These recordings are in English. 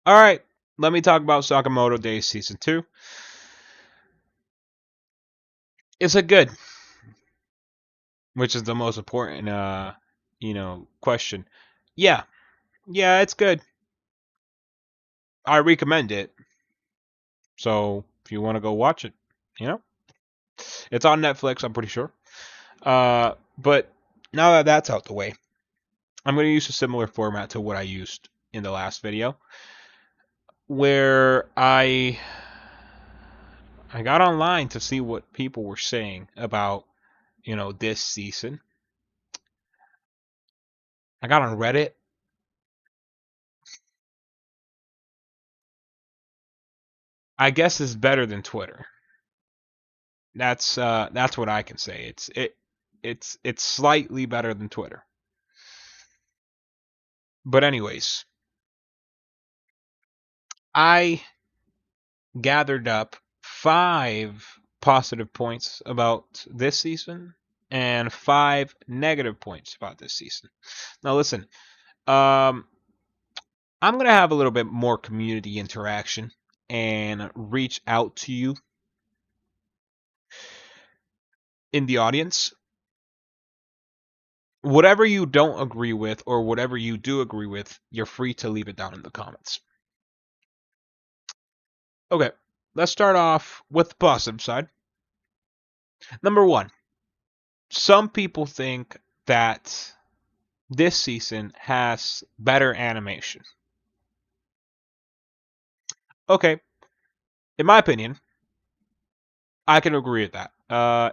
All right, let me talk about Sakamoto Days Season 2. Is it good? Which is the most important, question. Yeah, yeah, it's good. I recommend it. So if you want to go watch it, you know, it's on Netflix. I'm pretty sure. But now that that's out the way, I'm going to use a similar format to what I used in the last video, where I got online to see what people were saying about this season. I got on Reddit. I guess it's better than Twitter. That's what I can say. It's slightly better than Twitter. But anyways, I gathered up 5 positive points about this season and 5 negative points about this season. Now listen, um, I'm gonna have a little bit more community interaction and reach out to you in the audience. Whatever you don't agree with or whatever you do agree with, you're free to leave it down in the comments. Okay, let's start off with the positive side. Number one, some people think that this season has better animation. Okay, in my opinion, I can agree with that.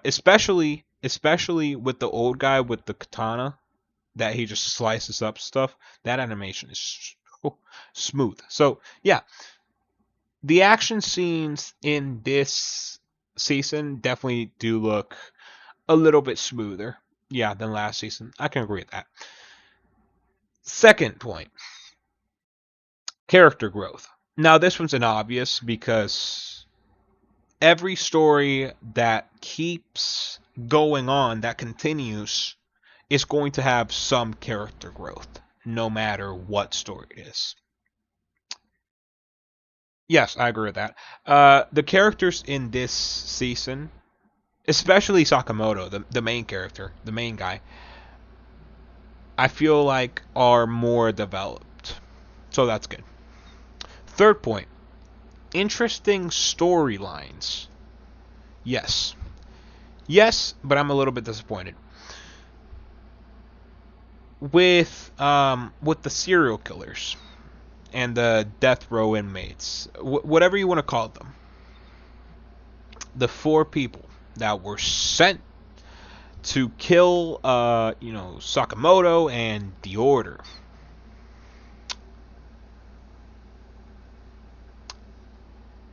Especially with the old guy with the katana that he just slices up stuff. That animation is smooth. So yeah, the action scenes in this season definitely do look a little bit smoother, yeah, than last season. I can agree with that. Second point, character growth. Now this one's an obvious because every story that keeps going on, that continues, is going to have some character growth, no matter what story it is. Yes, I agree with that. The characters in this season, especially Sakamoto, the main character, the main guy, I feel like are more developed. So that's good. Third point, interesting storylines. Yes. Yes, but I'm a little bit disappointed. With the serial killers and the death row inmates, whatever you want to call them, the 4 people that were sent to kill Sakamoto and the Order.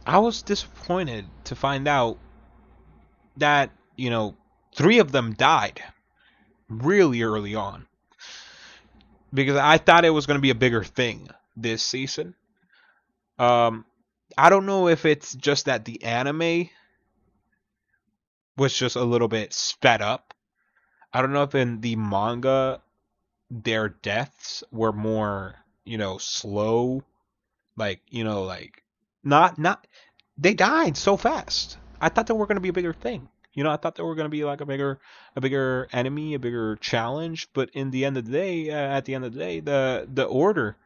I was disappointed to find out that 3 of them died really early on, because I thought it was going to be a bigger thing this season. um I don't know if it's just that the anime was just a little bit sped up. I don't know if in the manga their deaths were more, slow, like not they died so fast. I thought they were going to be a bigger thing. I thought they were going to be like a bigger enemy, a bigger challenge. But in the end of the day, at the end of the day, the Order,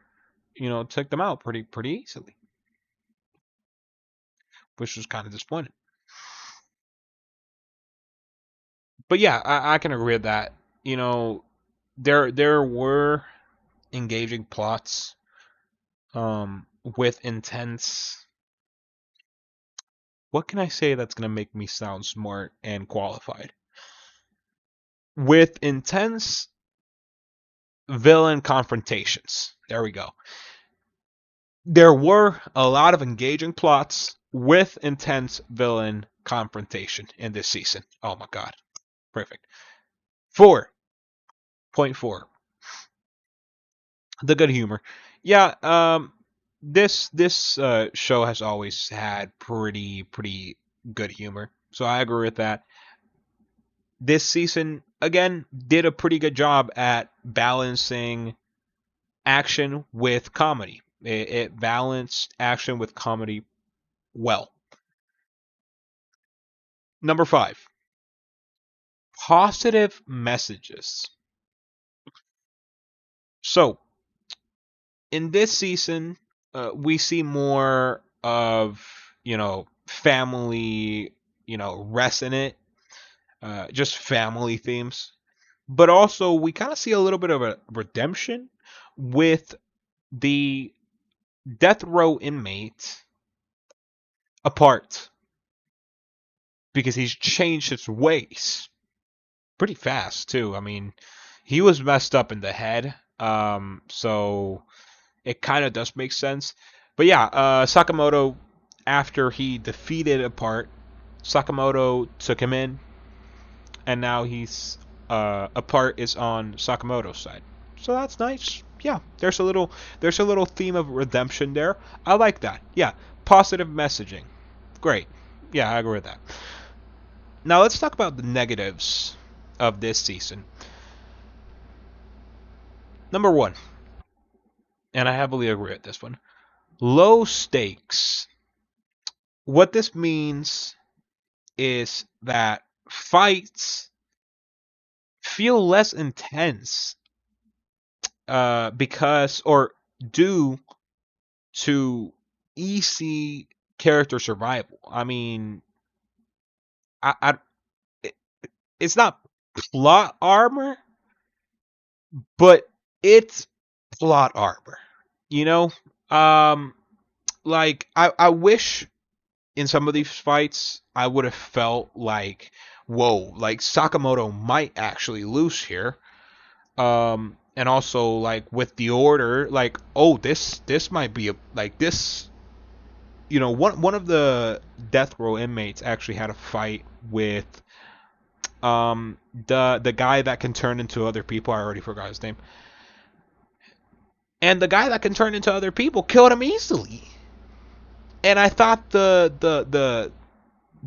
took them out pretty easily, which was kind of disappointing. But yeah, I can agree with that. You know, there were engaging plots, with intense. What can I say that's gonna make me sound smart and qualified? With intense villain confrontations. There we go. There were a lot of engaging plots with intense villain confrontation in this season. Oh my god. Perfect. 4.4. The good humor. Yeah, this show has always had pretty good humor. So I agree with that. This season again did a pretty good job at balancing action with comedy. It balanced action with comedy well. Number five, positive messages. So in this season, we see more of family, rest in it, just family themes. But also, we kind of see a little bit of a redemption with the death row inmate apart because he's changed his ways pretty fast too. I mean, he was messed up in the head, so it kind of does make sense. But yeah, Sakamoto, after he defeated apart, Sakamoto took him in, and now he's apart is on Sakamoto's side. So that's nice. Yeah, there's a little theme of redemption there. I like that. Yeah, positive messaging. Great. Yeah, I agree with that. Now let's talk about the negatives of this season. Number one, and I heavily agree with this one. Low stakes. What this means is that fights feel less intense because or due to easy character survival. I mean, I it, it's not plot armor, but it's plot armor. You know, um, like I wish in some of these fights I would have felt like, whoa, like Sakamoto might actually lose here. And also like with the order, like, oh, this might be a like this. One of the death row inmates actually had a fight with the guy that can turn into other people. I already forgot his name. And the guy that can turn into other people killed him easily. And I thought the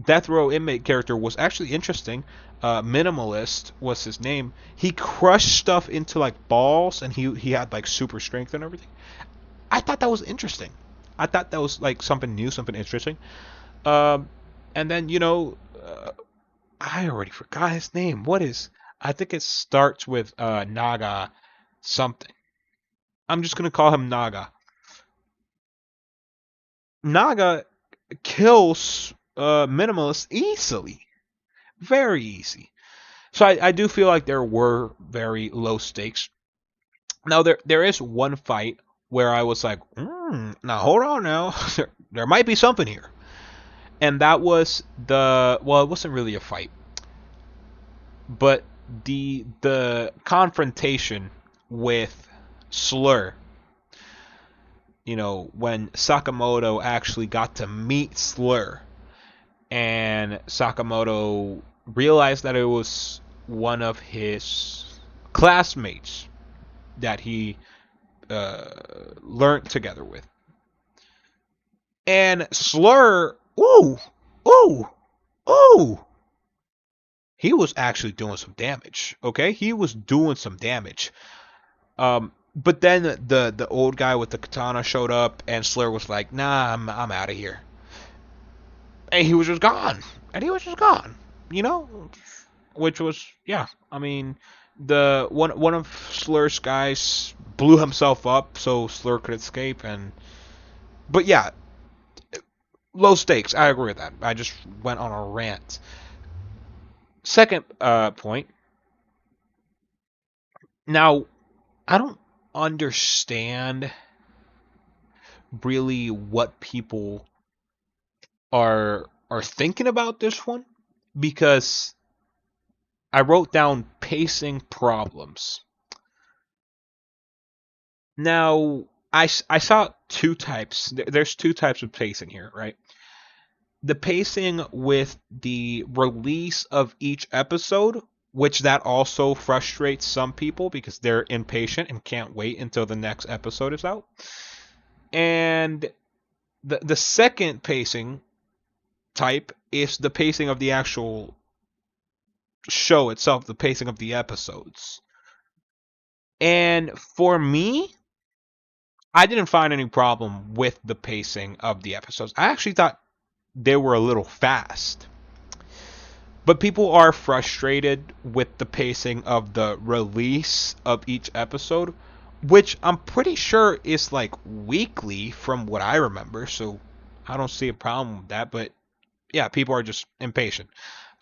death row inmate character was actually interesting. Minimalist was his name. He crushed stuff into like balls, and he had like super strength and everything. I thought that was interesting. I thought that was like something new, something interesting. Um, and then I already forgot his name. What is? I think it starts with Naga something. I'm just gonna call him Naga. Naga kills Minimalist easily, very easy. So I do feel like there were very low stakes. Now there is one fight where I was like, now hold on now, there might be something here, and that was it wasn't really a fight, but the confrontation with Slur. When Sakamoto actually got to meet Slur, and Sakamoto realized that it was one of his classmates that he learned together with. And Slur, ooh, ooh, ooh, he was actually doing some damage. Okay, he was doing some damage. But then the old guy with the katana showed up, and Slur was like, "Nah, I'm out of here," and he was just gone. And he was just gone. You know, which was yeah. I mean, the one of Slur's guys blew himself up so Slur could escape, and but yeah, low stakes. I agree with that. I just went on a rant. Second point. Now, I don't understand really what people are thinking about this one because I wrote down pacing problems. Now, I saw two types. There's two types of pacing here, right? The pacing with the release of each episode, which that also frustrates some people because they're impatient and can't wait until the next episode is out. And the second pacing type is the pacing of the actual show itself, the pacing of the episodes. And for me, I didn't find any problem with the pacing of the episodes. I actually thought they were a little fast. But people are frustrated with the pacing of the release of each episode, which I'm pretty sure is like weekly from what I remember. So I don't see a problem with that. But yeah, people are just impatient.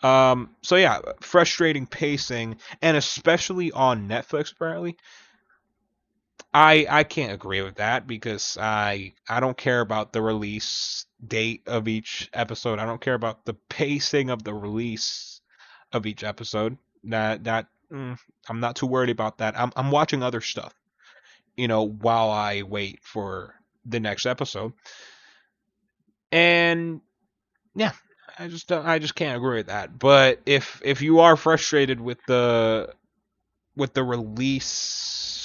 So yeah, frustrating pacing, and especially on Netflix apparently. I can't agree with that because I don't care about the release date of each episode. I don't care about the pacing of the release of each episode. I'm not too worried about that. I'm watching other stuff, while I wait for the next episode. And yeah, I just can't agree with that. But if you are frustrated with the release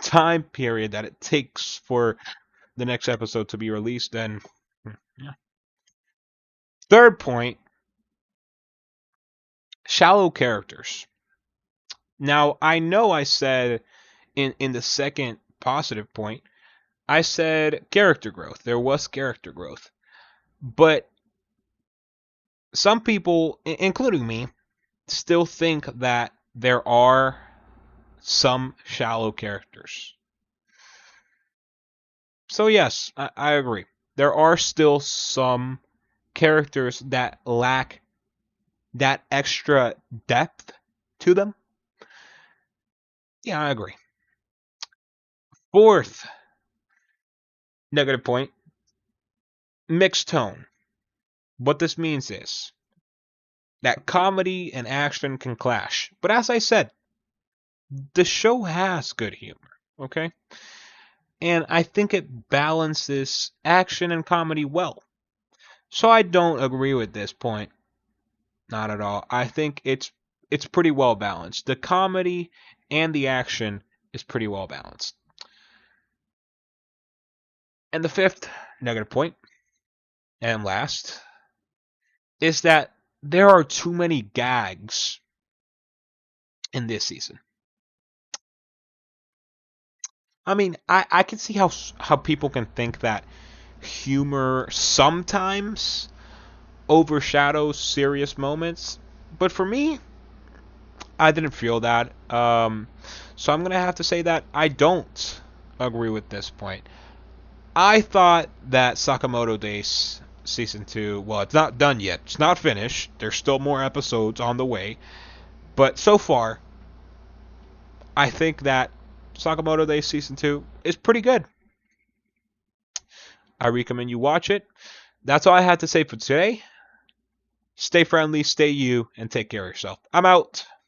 time period that it takes for the next episode to be released, then yeah. Third point, shallow characters. Now, I know I said in the second positive point, I said character growth. There was character growth. But some people, including me, still think that there are some shallow characters. So, yes, I agree. There are still some characters that lack that extra depth to them. Yeah, I agree. Fourth negative point, mixed tone. What this means is that comedy and action can clash. But as I said, the show has good humor, okay? And I think it balances action and comedy well. So I don't agree with this point, not at all. I think it's pretty well balanced. The comedy and the action is pretty well balanced. And the fifth negative point, and last, is that there are too many gags in this season. I mean, I can see how people can think that humor sometimes overshadows serious moments, but for me, I didn't feel that. So I'm gonna have to say that I don't agree with this point. I thought that Sakamoto Days season two, well, it's not done yet. It's not finished. There's still more episodes on the way, but so far, I think that Sakamoto Days season two is pretty good. I recommend you watch it. That's all I had to say for today. Stay friendly, stay you, and take care of yourself. I'm out.